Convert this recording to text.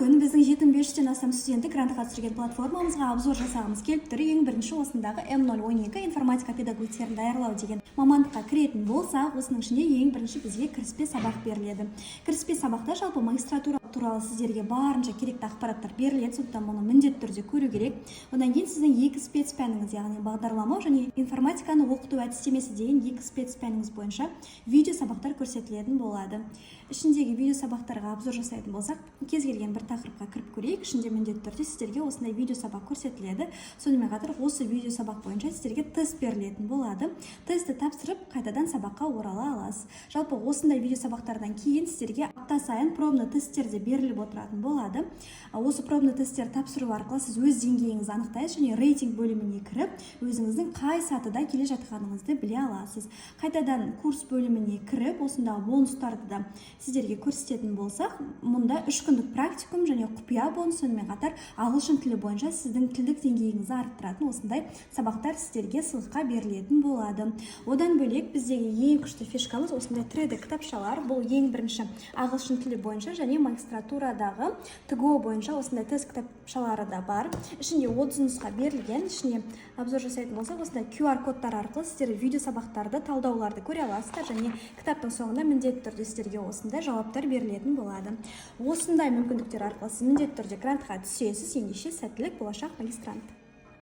күн біздің 7500-тен астам студенті грантқа түсірген платформамызға обзор жасағымыз келіп тұр. Ең бірінші осындағы М012 информатика педагогтерін даярлау деген мамандыққа кіретін болсақ, осының ішінде ең бірінші бізге кіріспе сабақ беріледі. Кіріспе сабақта жалпы магистратура туралы сіздерге барынша керекті ақпараттар беріледі, сондықтан мұны міндетті түрде көру керек. Одан кейін сіздің екі спецпәніңіз, яғни бағдарламау және информатиканы оқыту әдістемесі деген екі спецпәніңіз бойынша видео сабақтар көрсетілетін болады. Ішіндегі видео сабақтарға обзор жасайтын болсақ, кез келген бір тақырыпқа кіріп көрейік. Ішінде міндетті түрде сіздерге осындай видео сабақ көрсетіледі. Сонымен қатар осы видео сабақ бойынша сіздерге тест берілетін болады. Тестті тапсырып, қайтадан сабаққа орала аласыз. Жалпы осындай видео сабақтардан кейін сіздерге апта сайын пробный тесттер де беріліп отыратын болады. Осы пробный тесттер тапсыру арқылы сіз өз деңгейіңізді анықтайсыз және рейтинг бөліміне кіріп, өзіңіздің қай сатыда келе жатқаныңызды біле аласыз. Қайтадан курс бөліміне кіріп, осындағы бонустарды да сіздерге көрсететін болсақ, мұнда 3 күндік практикум және құпия бонус, сонымен қатар ағылшын тілі бойынша сіздің тілдік деңгейіңізді арттыратын осындай сабақтар сіздерге сыйлыққа берілетін болады. Одан бөлек біздегі ең күшті фишкамыз осындай 3D кітапшалар. Бұл ең бірінші ағылшын тілі бойынша және магистратурадағы ТГО бойынша осындай тест кітапшалары да бар. Ішінде 30 нұсқа берілген. Ішіне обзор жасайтын болсақ, осындай QR кодтар арқылы сіздер видео сабақтарды, талдауларды көре аласыздар және кітаптың соңында міндетті түрде сіздерге осындай жауаптар берілетін болады. Осындай мүмкіндіктер арқылы сіз міндетті түрде грантқа түсесіз. Ендеше сәттілік, болашақ магистрант.